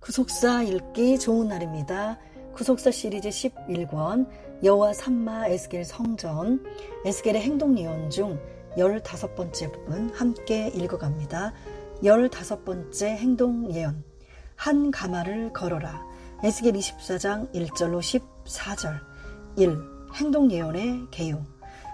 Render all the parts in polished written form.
구속사 읽기 좋은 날입니다. 구속사 시리즈 11권 여호와 삼마 에스겔 성전 에스겔의 행동 예언 중 15번째 부분 함께 읽어갑니다. 15번째 행동 예언 한 가마를 걸어라. 에스겔 24장 1절로 14절 1. 행동 예언의 개요.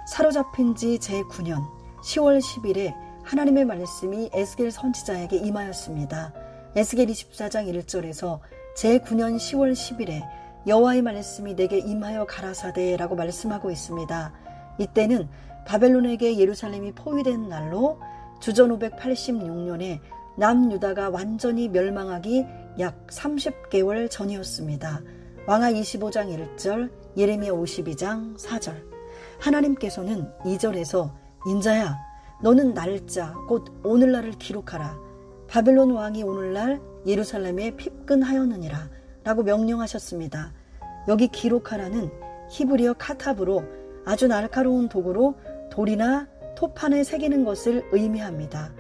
사로잡힌 지 제9년 10월 10일에 하나님의 말씀이 에스겔 선지자에게 임하였습니다. 에스겔 24장 1절에서 제9년 10월 10일에 여호와의 말씀이 내게 임하여 가라사대라고 말씀하고 있습니다. 이때는 바벨론에게 예루살렘이 포위된 날로 주전 586년에 남유다가 완전히 멸망하기 약 30개월 전이었습니다. 왕하 25장 1절, 예레미야 52장 4절. 하나님께서는 2절에서 인자야 너는 날짜 곧 오늘날을 기록하라. 바벨론 왕이 오늘날 예루살렘에 핍근하였느니라 라고 명령하셨습니다. 여기 기록하라는 히브리어 카탑으로 아주 날카로운 도구로 돌이나 토판에 새기는 것을 의미합니다.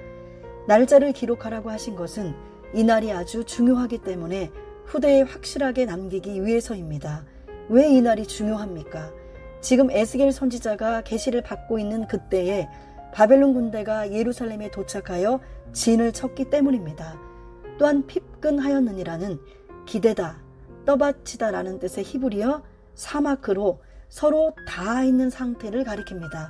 날짜를 기록하라고 하신 것은 이날이 아주 중요하기 때문에 후대에 확실하게 남기기 위해서입니다. 왜 이날이 중요합니까? 지금 에스겔 선지자가 계시를 받고 있는 그때에 바벨론 군대가 예루살렘에 도착하여 진을 쳤기 때문입니다. 또한 핍근하였느니라는 기대다, 떠받치다 라는 뜻의 히브리어 사마크로 서로 닿아 있는 상태를 가리킵니다.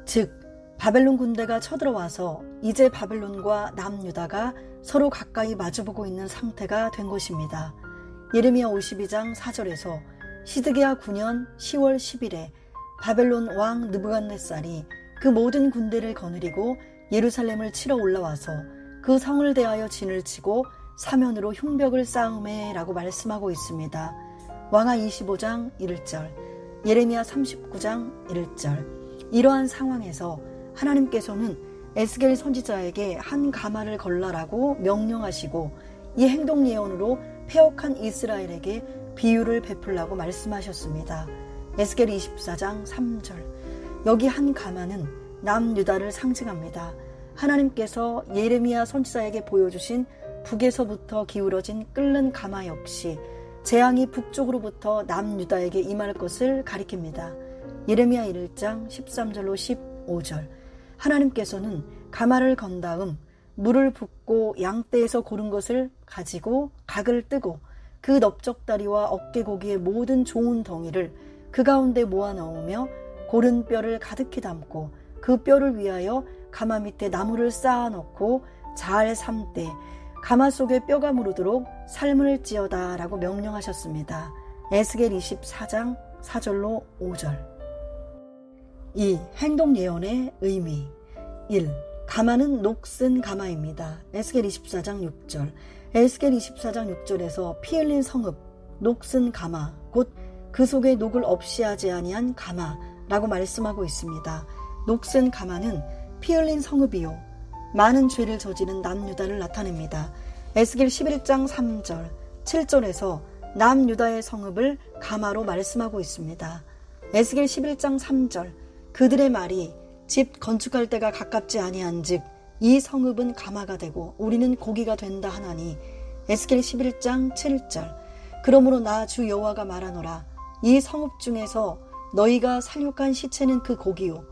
즉 바벨론 군대가 쳐들어와서 이제 바벨론과 남유다가 서로 가까이 마주보고 있는 상태가 된 것입니다. 예레미야 52장 4절에서 시드기야 9년 10월 10일에 바벨론 왕 느부갓네살이 그 모든 군대를 거느리고 예루살렘을 치러 올라와서 그 성을 대하여 진을 치고 사면으로 흉벽을 쌓음에 라고 말씀하고 있습니다. 왕하 25장 1절, 예레미야 39장 1절. 이러한 상황에서 하나님께서는 에스겔 선지자에게 한 가마를 걸라라고 명령하시고 이 행동 예언으로 패역한 이스라엘에게 비유를 베풀라고 말씀하셨습니다. 에스겔 24장 3절. 여기 한 가마는 남유다를 상징합니다. 하나님께서 예레미야 선지자에게 보여주신 북에서부터 기울어진 끓는 가마 역시 재앙이 북쪽으로부터 남유다에게 임할 것을 가리킵니다. 예레미야 1장 13절로 15절. 하나님께서는 가마를 건 다음 물을 붓고 양떼에서 고른 것을 가지고 각을 뜨고 그 넓적다리와 어깨고기의 모든 좋은 덩이를 그 가운데 모아 넣으며 고른 뼈를 가득히 담고 그 뼈를 위하여 가마 밑에 나무를 쌓아 놓고 잘 삶되 가마 속에 뼈가 무르도록 삶을 지어다 라고 명령하셨습니다. 에스겔 24장 4절로 5절. 2. 행동 예언의 의미. 1. 가마는 녹슨 가마입니다. 에스겔 24장 6절. 에스겔 24장 6절에서 피 흘린 성읍, 녹슨 가마, 곧 그 속에 녹을 없이 하지 아니한 가마 라고 말씀하고 있습니다. 녹슨 가마는 피 흘린 성읍이요 많은 죄를 저지른 남유다를 나타냅니다. 에스겔 11장 3절, 7절에서 남유다의 성읍을 가마로 말씀하고 있습니다. 에스겔 11장 3절, 그들의 말이 집 건축할 때가 가깝지 아니한즉 이 성읍은 가마가 되고 우리는 고기가 된다 하나니. 에스겔 11장 7절, 그러므로 나 주 여호와가 말하노라. 이 성읍 중에서 너희가 살육한 시체는 그 고기요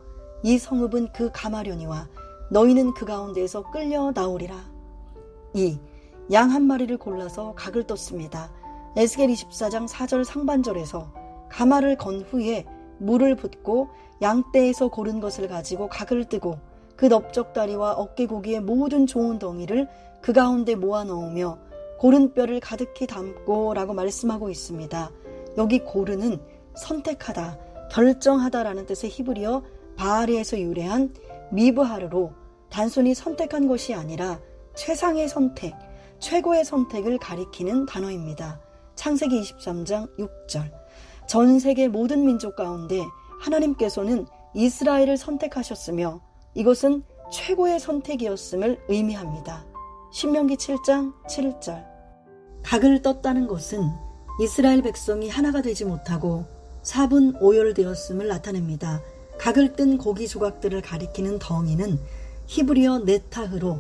이 성읍은 그 가마려니와 너희는 그 가운데에서 끌려 나오리라. 2. 양 한 마리를 골라서 각을 떴습니다. 에스겔 24장 4절 상반절에서 가마를 건 후에 물을 붓고 양떼에서 고른 것을 가지고 각을 뜨고 그 넓적다리와 어깨고기의 모든 좋은 덩이를 그 가운데 모아 넣으며 고른 뼈를 가득히 담고 라고 말씀하고 있습니다. 여기 고르는 선택하다, 결정하다라는 뜻의 히브리어 바알에서 유래한 미브하르로 단순히 선택한 것이 아니라 최상의 선택, 최고의 선택을 가리키는 단어입니다. 창세기 23장 6절. 전 세계 모든 민족 가운데 하나님께서는 이스라엘을 선택하셨으며 이것은 최고의 선택이었음을 의미합니다. 신명기 7장 7절. 각을 떴다는 것은 이스라엘 백성이 하나가 되지 못하고 사분 오열되었음을 나타냅니다. 각을 뜬 고기 조각들을 가리키는 덩이는 히브리어 네타흐로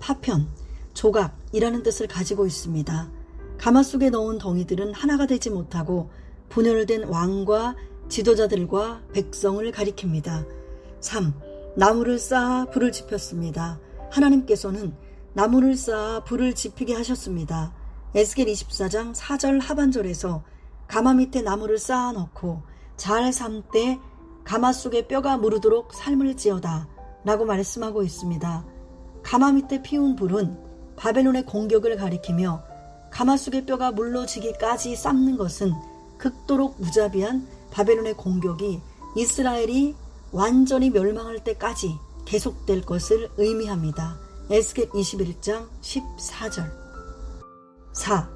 파편, 조각이라는 뜻을 가지고 있습니다. 가마 속에 넣은 덩이들은 하나가 되지 못하고 분열된 왕과 지도자들과 백성을 가리킵니다. 3. 나무를 쌓아 불을 지폈습니다. 하나님께서는 나무를 쌓아 불을 지피게 하셨습니다. 에스겔 24장 4절 하반절에서 가마 밑에 나무를 쌓아 넣고 잘 삶때 가마 속에 뼈가 무르도록 삶을지어다 라고 말씀하고 있습니다. 가마 밑에 피운 불은 바벨론의 공격을 가리키며 가마 속의 뼈가 물러지기까지 삶는 것은 극도록 무자비한 바벨론의 공격이 이스라엘이 완전히 멸망할 때까지 계속될 것을 의미합니다. 에스겔 21장 14절. 4.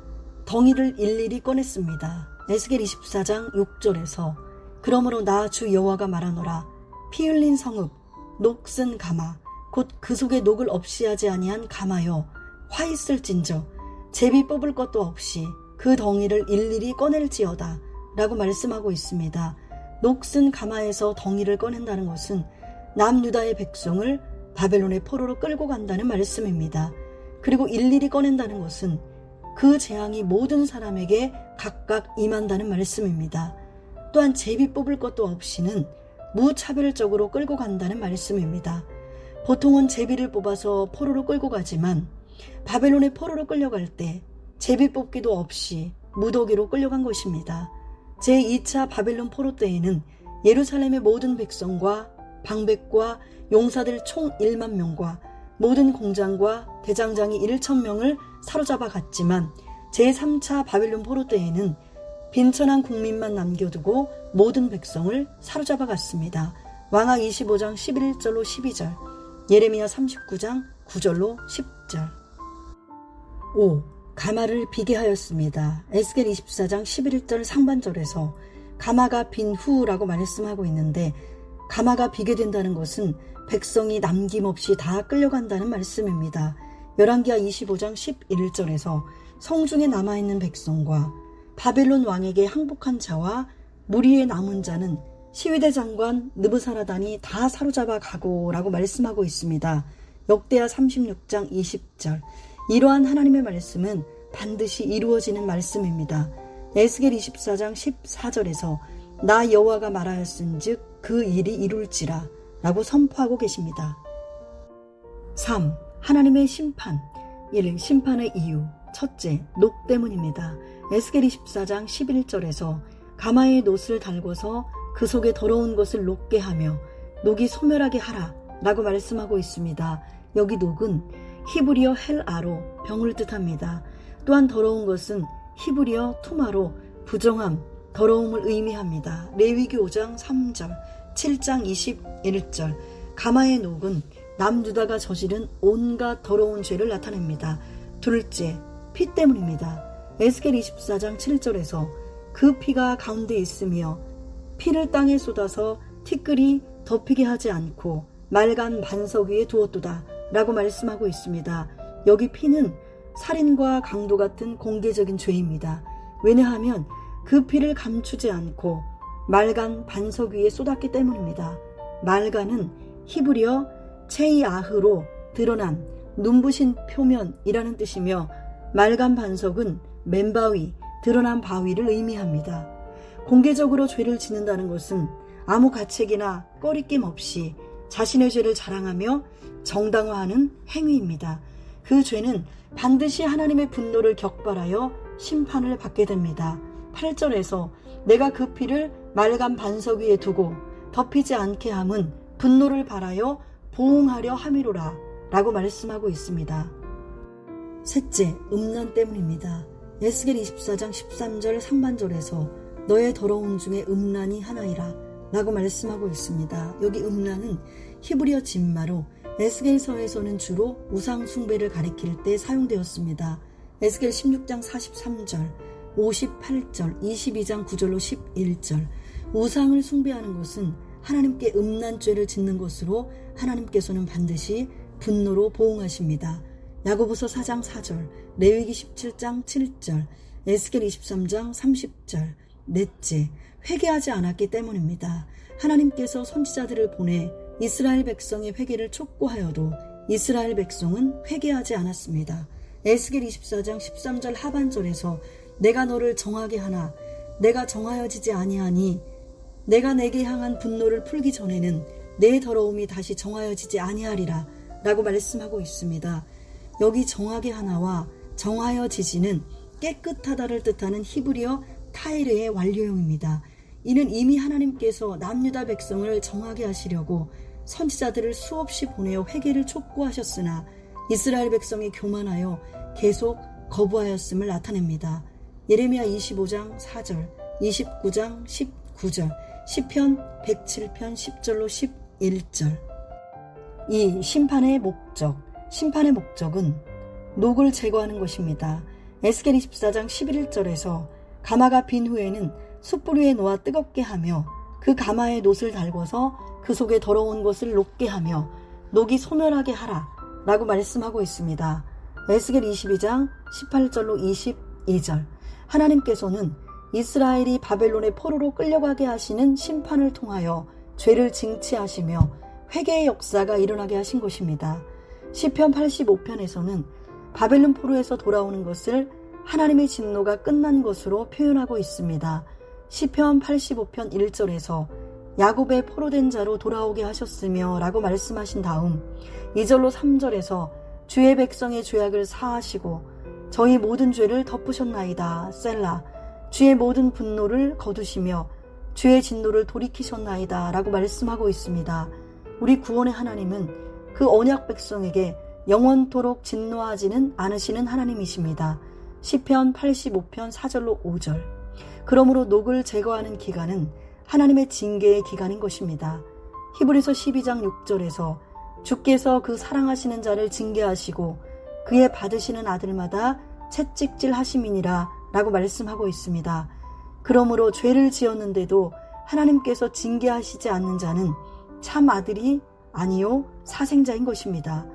덩이를 일일이 꺼냈습니다. 에스겔 24장 6절에서 그러므로 나 주 여호와가 말하노라. 피 흘린 성읍 녹슨 가마 곧 그 속에 녹을 없이 하지 아니한 가마여 화 있을진저 제비 뽑을 것도 없이 그 덩이를 일일이 꺼낼지어다 라고 말씀하고 있습니다. 녹슨 가마에서 덩이를 꺼낸다는 것은 남유다의 백성을 바벨론의 포로로 끌고 간다는 말씀입니다. 그리고 일일이 꺼낸다는 것은 그 재앙이 모든 사람에게 각각 임한다는 말씀입니다. 또한 제비 뽑을 것도 없이는 무차별적으로 끌고 간다는 말씀입니다. 보통은 제비를 뽑아서 포로로 끌고 가지만 바벨론의 포로로 끌려갈 때 제비 뽑기도 없이 무더기로 끌려간 것입니다. 제2차 바벨론 포로 때에는 예루살렘의 모든 백성과 방백과 용사들 총 1만 명과 모든 공장과 대장장이 1,000명을 사로잡아 갔지만 제3차 바벨론 포로 때에는 빈천한 국민만 남겨두고 모든 백성을 사로잡아 갔습니다. 왕하 25장 11절로 12절, 예레미야 39장 9절로 10절. 5. 가마를 비게 하였습니다. 에스겔 24장 11절 상반절에서 가마가 빈 후라고 말씀하고 있는데 가마가 비게 된다는 것은 백성이 남김없이 다 끌려간다는 말씀입니다. 열왕기하 25장 11절에서 성중에 남아있는 백성과 바벨론 왕에게 항복한 자와 무리에 남은 자는 시위대 장관 느부사라단이 다 사로잡아 가고라고 말씀하고 있습니다. 역대하 36장 20절. 이러한 하나님의 말씀은 반드시 이루어지는 말씀입니다. 에스겔 24장 14절에서 나 여호와가 말하였은즉 그 일이 이룰지라 라고 선포하고 계십니다. 3. 하나님의 심판. 1. 심판의 이유. 첫째, 녹 때문입니다. 에스겔 24장 11절에서 가마에 놋을 달궈서 그 속에 더러운 것을 녹게 하며 녹이 소멸하게 하라 라고 말씀하고 있습니다. 여기 녹은 히브리어 헬아로 병을 뜻합니다. 또한 더러운 것은 히브리어 투마로 부정함, 더러움을 의미합니다. 레위기 5장 3절, 7장 21절. 가마의 녹은 남유다가 저지른 온갖 더러운 죄를 나타냅니다. 둘째, 피 때문입니다. 에스겔 24장 7절에서 그 피가 가운데 있으며 피를 땅에 쏟아서 티끌이 덮이게 하지 않고 말간 반석 위에 두었도다 라고 말씀하고 있습니다. 여기 피는 살인과 강도 같은 공개적인 죄입니다. 왜냐하면 그 피를 감추지 않고 말간 반석 위에 쏟았기 때문입니다. 말간은 히브리어 체이아흐로 드러난 눈부신 표면이라는 뜻이며 말간 반석은 맨바위, 드러난 바위를 의미합니다. 공개적으로 죄를 짓는다는 것은 아무 가책이나 꺼리낌 없이 자신의 죄를 자랑하며 정당화하는 행위입니다. 그 죄는 반드시 하나님의 분노를 격발하여 심판을 받게 됩니다. 8절에서 내가 그 피를 말간 반석 위에 두고 덮이지 않게 함은 분노를 발하여 보응하려 함이로라 라고 말씀하고 있습니다. 셋째, 음란 때문입니다. 에스겔 24장 13절 상반절에서 너의 더러움 중에 음란이 하나이라 라고 말씀하고 있습니다. 여기 음란은 히브리어 진마로 에스겔서에서는 주로 우상 숭배를 가리킬 때 사용되었습니다. 에스겔 16장 43절, 58절, 22장 9절로 11절. 우상을 숭배하는 것은 하나님께 음란죄를 짓는 것으로 하나님께서는 반드시 분노로 보응하십니다. 야고보서 4장 4절, 레위기 17장 7절, 에스겔 23장 30절. 넷째, 회개하지 않았기 때문입니다. 하나님께서 선지자들을 보내 이스라엘 백성의 회개를 촉구하여도 이스라엘 백성은 회개하지 않았습니다. 에스겔 24장 13절 하반절에서 내가 너를 정하게 하나 내가 정하여지지 아니하니 내가 내게 향한 분노를 풀기 전에는 내 더러움이 다시 정하여지지 아니하리라 라고 말씀하고 있습니다. 여기 정하게 하나와 정하여지지는 깨끗하다를 뜻하는 히브리어 타이르의 완료형입니다. 이는 이미 하나님께서 남유다 백성을 정하게 하시려고 선지자들을 수없이 보내어 회개를 촉구하셨으나 이스라엘 백성이 교만하여 계속 거부하였음을 나타냅니다. 예레미야 25장 4절, 29장 19절, 시편 107편 10절로 11절. 이 심판의 목적은 녹을 제거하는 것입니다. 에스겔 24장 11절에서 가마가 빈 후에는 숯불 위에 놓아 뜨겁게 하며 그 가마에 놋을 달궈서 그 속에 더러운 것을 녹게 하며 녹이 소멸하게 하라 라고 말씀하고 있습니다. 에스겔 22장 18절로 22절. 하나님께서는 이스라엘이 바벨론의 포로로 끌려가게 하시는 심판을 통하여 죄를 징치하시며 회개의 역사가 일어나게 하신 것입니다. 시편 85편에서는 바벨론 포로에서 돌아오는 것을 하나님의 진노가 끝난 것으로 표현하고 있습니다. 시편 85편 1절에서 야곱의 포로된 자로 돌아오게 하셨으며 라고 말씀하신 다음 2절로 3절에서 주의 백성의 죄악을 사하시고 저희 모든 죄를 덮으셨나이다 셀라 주의 모든 분노를 거두시며 주의 진노를 돌이키셨나이다 라고 말씀하고 있습니다. 우리 구원의 하나님은 그 언약 백성에게 영원토록 진노하지는 않으시는 하나님이십니다. 시편 85편 4절로 5절. 그러므로 녹을 제거하는 기간은 하나님의 징계의 기간인 것입니다. 히브리서 12장 6절에서 주께서 그 사랑하시는 자를 징계하시고 그의 받으시는 아들마다 채찍질 하심이니라 라고 말씀하고 있습니다. 그러므로 죄를 지었는데도 하나님께서 징계하시지 않는 자는 참 아들이 아니요 사생자인 것입니다.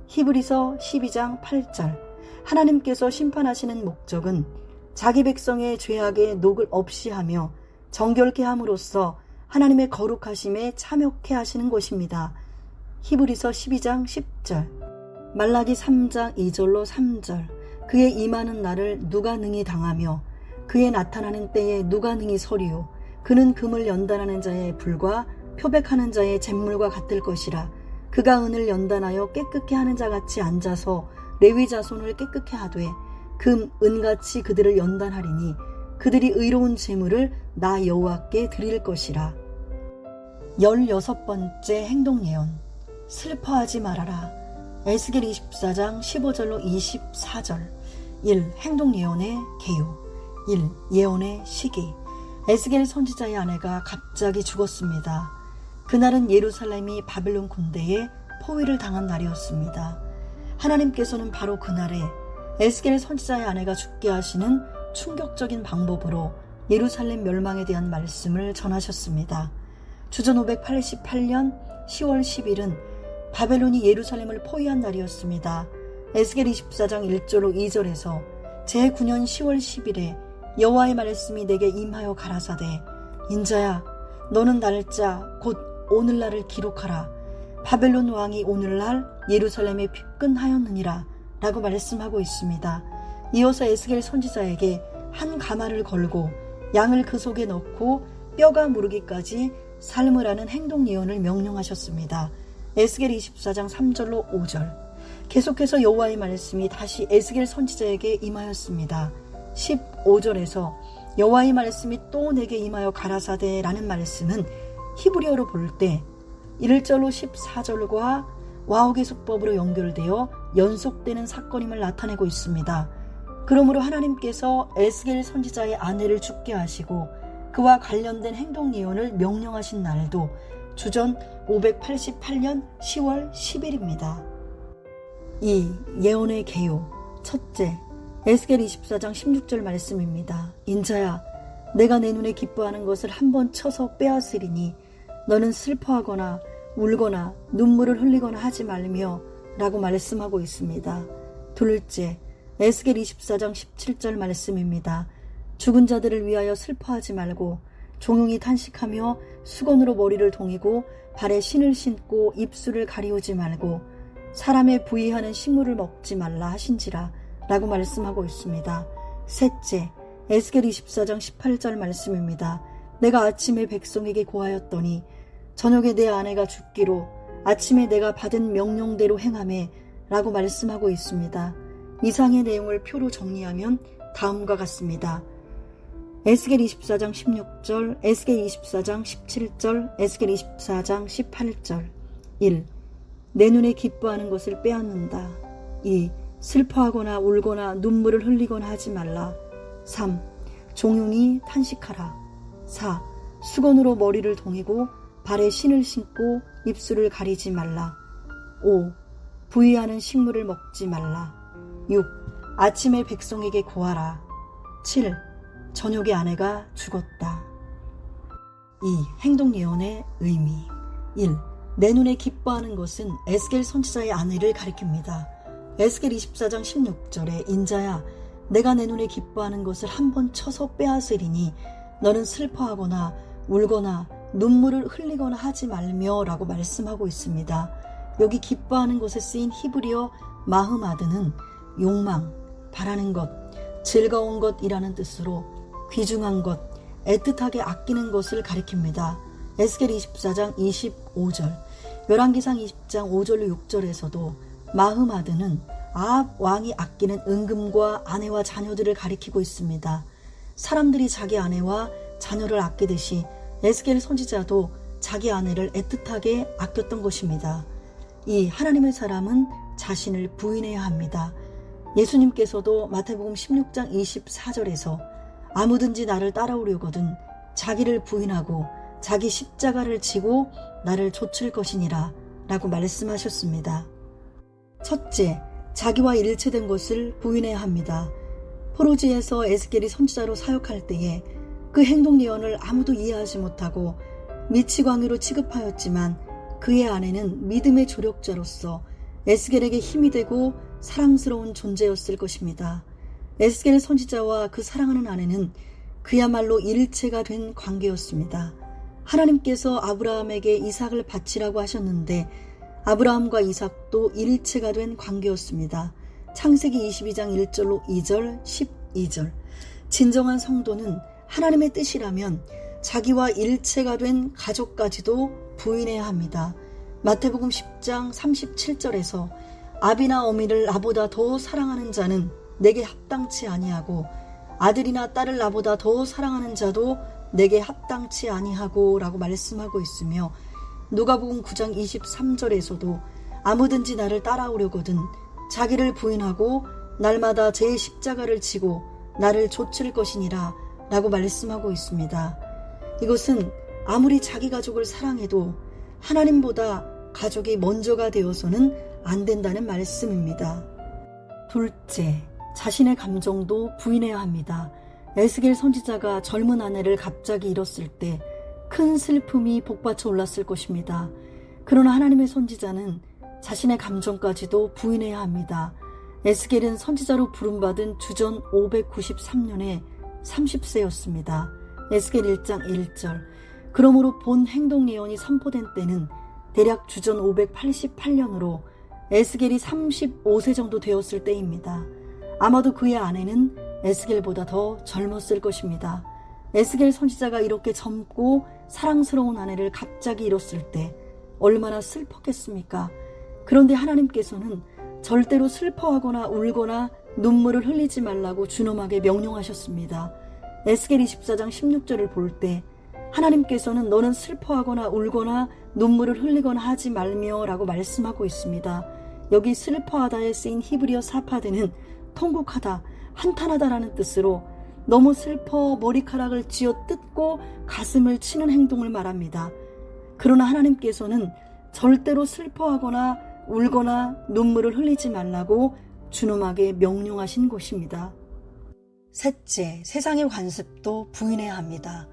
히브리서 12장 8절. 하나님께서 심판하시는 목적은 자기 백성의 죄악에 녹을 없이 하며 정결케 함으로써 하나님의 거룩하심에 참여케 하시는 것입니다. 히브리서 12장 10절. 말라기 3장 2절로 3절. 그의 임하는 날을 누가 능히 당하며 그의 나타나는 때에 누가 능히 서리요. 그는 금을 연단하는 자의 불과 표백하는 자의 잿물과 같을 것이라. 그가 은을 연단하여 깨끗게 하는 자같이 앉아서 레위 자손을 깨끗게 하되 은같이 그들을 연단하리니 그들이 의로운 제물을 나 여호와께 드릴 것이라. 16번째 행동예언. 슬퍼하지 말아라. 에스겔 24장 15절로 24절. 1. 행동예언의 개요. 1. 예언의 시기. 에스겔 선지자의 아내가 갑자기 죽었습니다. 그날은 예루살렘이 바벨론 군대에 포위를 당한 날이었습니다. 하나님께서는 바로 그날에 에스겔 선지자의 아내가 죽게 하시는 충격적인 방법으로 예루살렘 멸망에 대한 말씀을 전하셨습니다. 주전 588년 10월 10일은 바벨론이 예루살렘을 포위한 날이었습니다. 에스겔 24장 1절로 2절에서 제9년 10월 10일에 여호와의 말씀이 내게 임하여 가라사대 인자야 너는 날짜 곧 오늘날을 기록하라. 바벨론 왕이 오늘날 예루살렘에 피끈하였느니라 라고 말씀하고 있습니다. 이어서 에스겔 선지자에게 한 가마를 걸고 양을 그 속에 넣고 뼈가 무르기까지 삶을 하는 행동 예언을 명령하셨습니다. 에스겔 24장 3절로 5절. 계속해서 여호와의 말씀이 다시 에스겔 선지자에게 임하였습니다. 15절에서 여호와의 말씀이 또 내게 임하여 가라사대 라는 말씀은 히브리어로 볼 때 1절로 14절과 와옥의 수법으로 연결되어 연속되는 사건임을 나타내고 있습니다. 그러므로 하나님께서 에스겔 선지자의 아내를 죽게 하시고 그와 관련된 행동 예언을 명령하신 날도 주전 588년 10월 10일입니다. 이 예언의 개요. 첫째, 에스겔 24장 16절 말씀입니다. 인자야, 내가 내 눈에 기뻐하는 것을 한번 쳐서 빼앗으리니 너는 슬퍼하거나 울거나 눈물을 흘리거나 하지 말며 라고 말씀하고 있습니다. 둘째, 에스겔 24장 17절 말씀입니다. 죽은 자들을 위하여 슬퍼하지 말고 종용이 탄식하며 수건으로 머리를 동이고 발에 신을 신고 입술을 가리우지 말고 사람의 부의하는 식물을 먹지 말라 하신지라 라고 말씀하고 있습니다. 셋째, 에스겔 24장 18절 말씀입니다. 내가 아침에 백성에게 고하였더니 저녁에 내 아내가 죽기로 아침에 내가 받은 명령대로 행하매 라고 말씀하고 있습니다. 이상의 내용을 표로 정리하면 다음과 같습니다. 에스겔 24장 16절, 에스겔 24장 17절, 에스겔 24장 18절. 1. 내 눈에 기뻐하는 것을 빼앗는다. 2. 슬퍼하거나 울거나 눈물을 흘리거나 하지 말라. 3. 종용이 탄식하라. 4. 수건으로 머리를 동이고 발에 신을 신고 입술을 가리지 말라. 5. 부의하는 식물을 먹지 말라. 6. 아침에 백성에게 고하라. 7. 저녁에 아내가 죽었다. 2. 행동예언의 의미. 1. 내 눈에 기뻐하는 것은 에스겔 선지자의 아내를 가리킵니다. 에스겔 24장 16절에 인자야 내가 내 눈에 기뻐하는 것을 한번 쳐서 빼앗으리니 너는 슬퍼하거나 울거나 눈물을 흘리거나 하지 말며 라고 말씀하고 있습니다. 여기 기뻐하는 것에 쓰인 히브리어 마흐마드는 욕망, 바라는 것, 즐거운 것이라는 뜻으로 귀중한 것, 애틋하게 아끼는 것을 가리킵니다. 에스겔 24장 25절, 열왕기상 20장 5절로 6절에서도 마흐마드는 아합 왕이 아끼는 은금과 아내와 자녀들을 가리키고 있습니다. 사람들이 자기 아내와 자녀를 아끼듯이 에스겔 선지자도 자기 아내를 애틋하게 아꼈던 것입니다. 이 하나님의 사람은 자신을 부인해야 합니다. 예수님께서도 마태복음 16장 24절에서 아무든지 나를 따라오려거든 자기를 부인하고 자기 십자가를 지고 나를 좇을 것이니라 라고 말씀하셨습니다. 첫째, 자기와 일체된 것을 부인해야 합니다. 포로지에서 에스겔이 선지자로 사역할 때에 그 행동 예언을 아무도 이해하지 못하고 미치광이로 취급하였지만 그의 아내는 믿음의 조력자로서 에스겔에게 힘이 되고 사랑스러운 존재였을 것입니다. 에스겔 선지자와 그 사랑하는 아내는 그야말로 일체가 된 관계였습니다. 하나님께서 아브라함에게 이삭을 바치라고 하셨는데 아브라함과 이삭도 일체가 된 관계였습니다. 창세기 22장 1절로 2절, 12절. 진정한 성도는 하나님의 뜻이라면 자기와 일체가 된 가족까지도 부인해야 합니다. 마태복음 10장 37절에서 아비나 어미를 나보다 더 사랑하는 자는 내게 합당치 아니하고 아들이나 딸을 나보다 더 사랑하는 자도 내게 합당치 아니하고 라고 말씀하고 있으며 누가복음 9장 23절에서도 아무든지 나를 따라오려거든 자기를 부인하고 날마다 제 십자가를 지고 나를 좇을 것이니라 라고 말씀하고 있습니다. 이것은 아무리 자기 가족을 사랑해도 하나님보다 가족이 먼저가 되어서는 안 된다는 말씀입니다. 둘째, 자신의 감정도 부인해야 합니다. 에스겔 선지자가 젊은 아내를 갑자기 잃었을 때 큰 슬픔이 복받쳐 올랐을 것입니다. 그러나 하나님의 선지자는 자신의 감정까지도 부인해야 합니다. 에스겔은 선지자로 부름받은 주전 593년에 30세였습니다. 에스겔 1장 1절. 그러므로 본 행동 예언이 선포된 때는 대략 주전 588년으로 에스겔이 35세 정도 되었을 때입니다. 아마도 그의 아내는 에스겔보다 더 젊었을 것입니다. 에스겔 선지자가 이렇게 젊고 사랑스러운 아내를 갑자기 잃었을 때 얼마나 슬펐겠습니까? 그런데 하나님께서는 절대로 슬퍼하거나 울거나 눈물을 흘리지 말라고 준엄하게 명령하셨습니다. 에스겔 24장 16절을 볼 때 하나님께서는 너는 슬퍼하거나 울거나 눈물을 흘리거나 하지 말며 라고 말씀하고 있습니다. 여기 슬퍼하다에 쓰인 히브리어 사파드는 통곡하다, 한탄하다라는 뜻으로 너무 슬퍼 머리카락을 쥐어 뜯고 가슴을 치는 행동을 말합니다. 그러나 하나님께서는 절대로 슬퍼하거나 울거나 눈물을 흘리지 말라고 준엄하게 명령하신 것입니다. 셋째, 세상의 관습도 부인해야 합니다.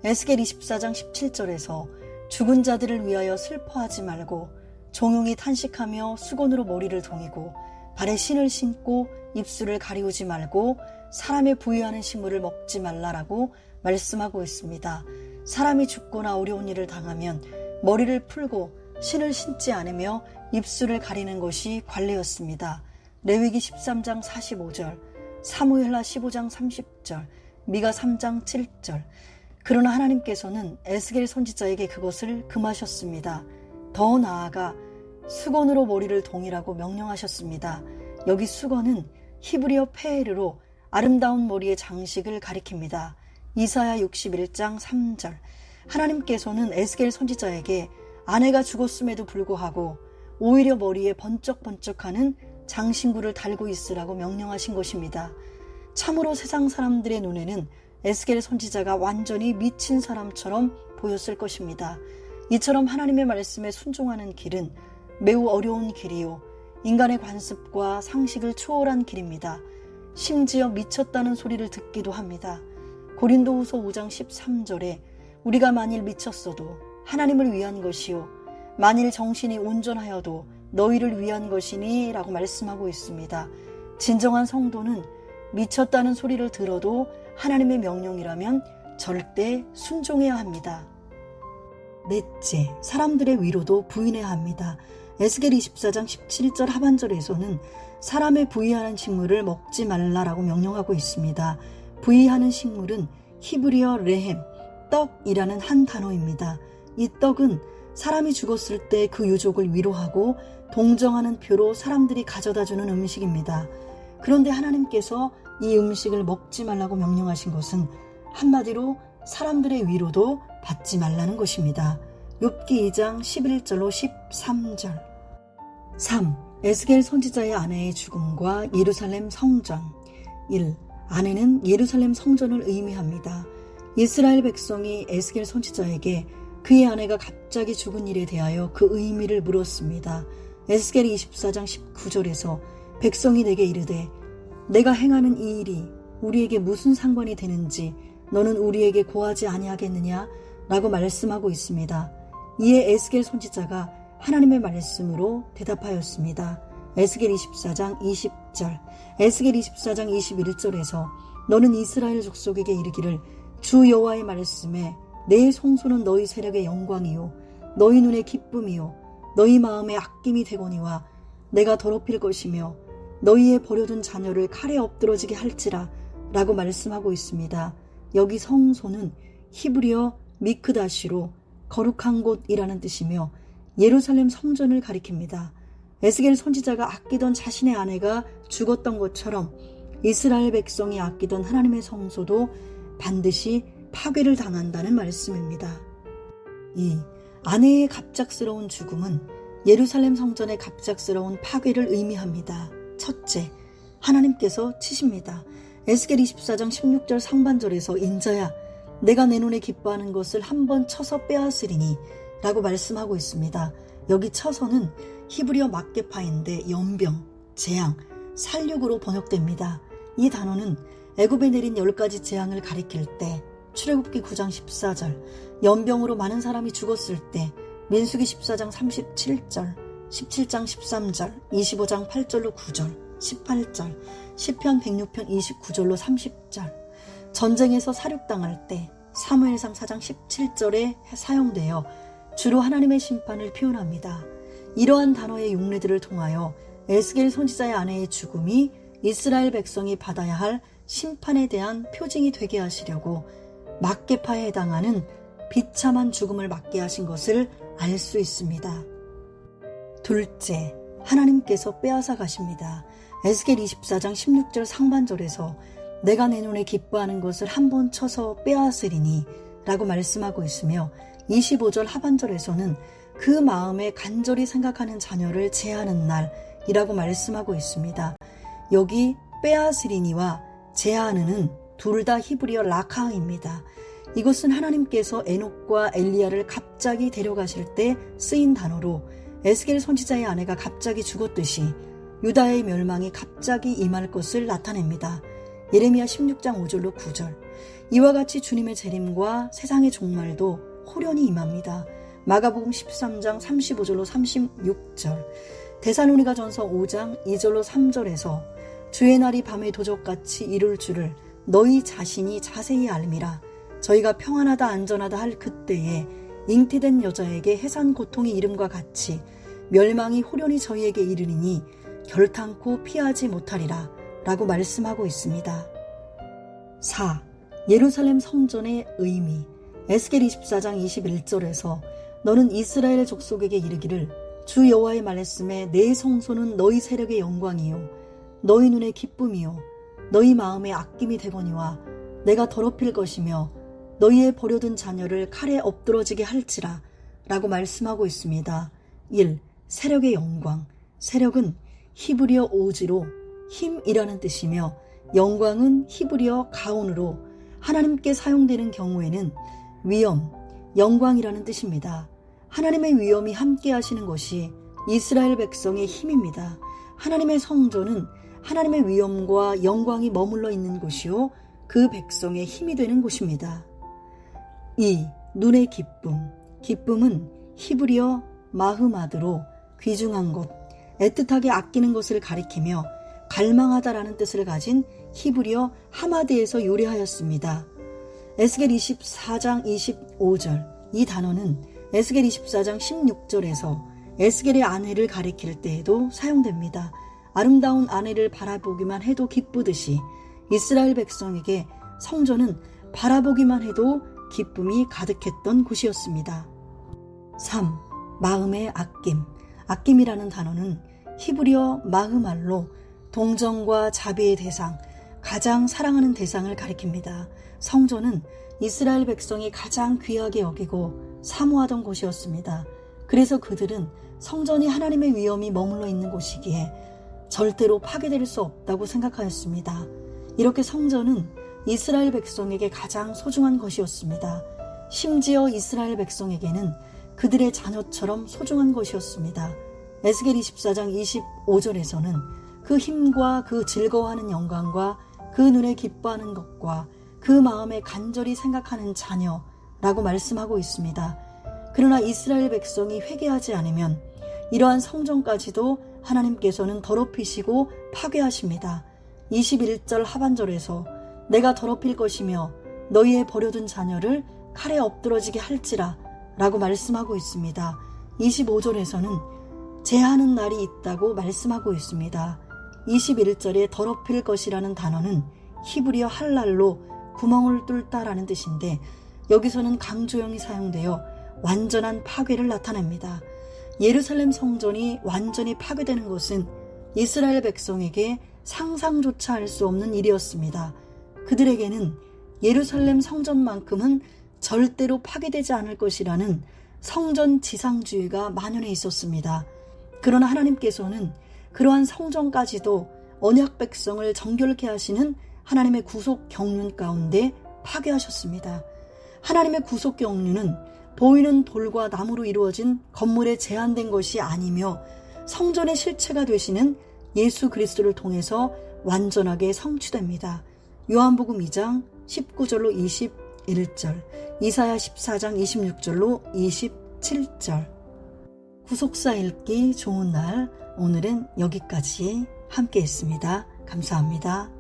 에스겔 24장 17절에서 죽은 자들을 위하여 슬퍼하지 말고 종용이 탄식하며 수건으로 머리를 동이고 발에 신을 신고 입술을 가리우지 말고 사람의 부유하는 식물을 먹지 말라라고 말씀하고 있습니다. 사람이 죽거나 어려운 일을 당하면 머리를 풀고 신을 신지 않으며 입술을 가리는 것이 관례였습니다. 레위기 13장 45절, 사무엘하 15장 30절, 미가 3장 7절. 그러나 하나님께서는 에스겔 선지자에게 그것을 금하셨습니다. 더 나아가 수건으로 머리를 동이라고 명령하셨습니다. 여기 수건은 히브리어 페에르로 아름다운 머리의 장식을 가리킵니다. 이사야 61장 3절. 하나님께서는 에스겔 선지자에게 아내가 죽었음에도 불구하고 오히려 머리에 번쩍번쩍하는 장신구를 달고 있으라고 명령하신 것입니다. 참으로 세상 사람들의 눈에는 에스겔 선지자가 완전히 미친 사람처럼 보였을 것입니다. 이처럼 하나님의 말씀에 순종하는 길은 매우 어려운 길이요, 인간의 관습과 상식을 초월한 길입니다. 심지어 미쳤다는 소리를 듣기도 합니다. 고린도후서 5장 13절에 우리가 만일 미쳤어도 하나님을 위한 것이요 만일 정신이 온전하여도 너희를 위한 것이니 라고 말씀하고 있습니다. 진정한 성도는 미쳤다는 소리를 들어도 하나님의 명령이라면 절대 순종해야 합니다. 넷째, 사람들의 위로도 부인해야 합니다. 에스겔 24장 17절 하반절에서는 사람의 부의하는 식물을 먹지 말라라고 명령하고 있습니다. 부의하는 식물은 히브리어 레헴, 떡이라는 한 단어입니다. 이 떡은 사람이 죽었을 때 그 유족을 위로하고 동정하는 표로 사람들이 가져다주는 음식입니다. 그런데 하나님께서 이 음식을 먹지 말라고 명령하신 것은 한마디로 사람들의 위로도 받지 말라는 것입니다. 욥기 2장 11절로 13절. 3. 에스겔 선지자의 아내의 죽음과 예루살렘 성전. 1. 아내는 예루살렘 성전을 의미합니다. 이스라엘 백성이 에스겔 선지자에게 그의 아내가 갑자기 죽은 일에 대하여 그 의미를 물었습니다. 에스겔 24장 19절에서 백성이 내게 이르되 내가 행하는 이 일이 우리에게 무슨 상관이 되는지 너는 우리에게 고하지 아니하겠느냐 라고 말씀하고 있습니다. 이에 에스겔 선지자가 하나님의 말씀으로 대답하였습니다. 에스겔 24장 20절, 에스겔 24장 21절에서 너는 이스라엘 족속에게 이르기를 주 여호와의 말씀에 내 송소는 너희 세력의 영광이요 너희 눈의 기쁨이요 너희 마음의 아낌이 되거니와 내가 더럽힐 것이며 너희의 버려둔 자녀를 칼에 엎드러지게 할지라 라고 말씀하고 있습니다. 여기 성소는 히브리어 미크다시로 거룩한 곳이라는 뜻이며 예루살렘 성전을 가리킵니다. 에스겔 선지자가 아끼던 자신의 아내가 죽었던 것처럼 이스라엘 백성이 아끼던 하나님의 성소도 반드시 파괴를 당한다는 말씀입니다. 2. 아내의 갑작스러운 죽음은 예루살렘 성전의 갑작스러운 파괴를 의미합니다. 첫째, 하나님께서 치십니다. 에스겔 24장 16절 상반절에서 인자야 내가 내 눈에 기뻐하는 것을 한번 쳐서 빼앗으리니 라고 말씀하고 있습니다. 여기 쳐서는 히브리어 막게파인데 연병, 재앙, 살육으로 번역됩니다. 이 단어는 애굽에 내린 10가지 재앙을 가리킬 때 출애굽기 9장 14절, 연병으로 많은 사람이 죽었을 때 민수기 14장 37절, 17장 13절, 25장 8절로 9절, 18절, 시편 106편 29절로 30절, 전쟁에서 살육당할 때 사무엘상 4장 17절에 사용되어 주로 하나님의 심판을 표현합니다. 이러한 단어의 용례들을 통하여 에스겔 선지자의 아내의 죽음이 이스라엘 백성이 받아야 할 심판에 대한 표징이 되게 하시려고 막게파에 해당하는 비참한 죽음을 맞게 하신 것을 알 수 있습니다. 둘째, 하나님께서 빼앗아 가십니다. 에스겔 24장 16절 상반절에서 내가 내 눈에 기뻐하는 것을 한번 쳐서 빼앗으리니 라고 말씀하고 있으며 25절 하반절에서는 그 마음에 간절히 생각하는 자녀를 제하는 날이라고 말씀하고 있습니다. 여기 빼앗으리니와 제하는은 둘 다 히브리어 라카입니다. 이것은 하나님께서 에녹과 엘리야를 갑자기 데려가실 때 쓰인 단어로 에스겔 선지자의 아내가 갑자기 죽었듯이 유다의 멸망이 갑자기 임할 것을 나타냅니다. 예레미야 16장 5절로 9절. 이와 같이 주님의 재림과 세상의 종말도 호련히 임합니다. 마가복음 13장 35절로 36절. 데살로니가 전서 5장 2절로 3절에서 주의 날이 밤의 도적같이 이룰 줄을 너희 자신이 자세히 알미라. 저희가 평안하다 안전하다 할 그때에 잉태된 여자에게 해산 고통이 이름과 같이 멸망이 호련히 저희에게 이르리니 결탄코 피하지 못하리라 라고 말씀하고 있습니다. 4. 예루살렘 성전의 의미. 에스겔 24장 21절에서 너는 이스라엘 족속에게 이르기를 주 여호와의 말씀에 내 성소는 너희 세력의 영광이요 너희 눈의 기쁨이요 너희 마음의 아낌이 되거니와 내가 더럽힐 것이며 너희의 버려둔 자녀를 칼에 엎드러지게 할지라 라고 말씀하고 있습니다. 1. 세력의 영광. 세력은 히브리어 오지로 힘이라는 뜻이며 영광은 히브리어 가온으로 하나님께 사용되는 경우에는 위엄, 영광이라는 뜻입니다. 하나님의 위엄이 함께 하시는 것이 이스라엘 백성의 힘입니다. 하나님의 성전은 하나님의 위엄과 영광이 머물러 있는 곳이요 그 백성의 힘이 되는 곳입니다. 2. 눈의 기쁨. 기쁨은 히브리어 마흐마드로 귀중한 것, 애틋하게 아끼는 것을 가리키며 갈망하다라는 뜻을 가진 히브리어 하마드에서 유래하였습니다. 에스겔 24장 25절. 이 단어는 에스겔 24장 16절에서 에스겔의 아내를 가리킬 때에도 사용됩니다. 아름다운 아내를 바라보기만 해도 기쁘듯이 이스라엘 백성에게 성전은 바라보기만 해도 기쁨이 가득했던 곳이었습니다. 3. 마음의 아낌. 아낌이라는 단어는 히브리어 마흐말로 동정과 자비의 대상, 가장 사랑하는 대상을 가리킵니다. 성전은 이스라엘 백성이 가장 귀하게 여기고 사모하던 곳이었습니다. 그래서 그들은 성전이 하나님의 위엄이 머물러 있는 곳이기에 절대로 파괴될 수 없다고 생각하였습니다. 이렇게 성전은 이스라엘 백성에게 가장 소중한 것이었습니다. 심지어 이스라엘 백성에게는 그들의 자녀처럼 소중한 것이었습니다. 에스겔 24장 25절에서는 그 힘과 그 즐거워하는 영광과 그 눈에 기뻐하는 것과 그 마음에 간절히 생각하는 자녀라고 말씀하고 있습니다. 그러나 이스라엘 백성이 회개하지 않으면 이러한 성전까지도 하나님께서는 더럽히시고 파괴하십니다. 21절 하반절에서 내가 더럽힐 것이며 너희의 버려둔 자녀를 칼에 엎드러지게 할지라 라고 말씀하고 있습니다. 25절에서는 제하는 날이 있다고 말씀하고 있습니다. 21절에 더럽힐 것이라는 단어는 히브리어 할랄로 구멍을 뚫다라는 뜻인데 여기서는 강조형이 사용되어 완전한 파괴를 나타냅니다. 예루살렘 성전이 완전히 파괴되는 것은 이스라엘 백성에게 상상조차 할 수 없는 일이었습니다. 그들에게는 예루살렘 성전만큼은 절대로 파괴되지 않을 것이라는 성전 지상주의가 만연해 있었습니다. 그러나 하나님께서는 그러한 성전까지도 언약 백성을 정결케 하시는 하나님의 구속 경륜 가운데 파괴하셨습니다. 하나님의 구속 경륜은 보이는 돌과 나무로 이루어진 건물에 제한된 것이 아니며 성전의 실체가 되시는 예수 그리스도를 통해서 완전하게 성취됩니다. 요한복음 2장 19절로 21절, 이사야 14장 26절로 27절. 구속사 읽기 좋은 날, 오늘은 여기까지 함께 했습니다. 감사합니다.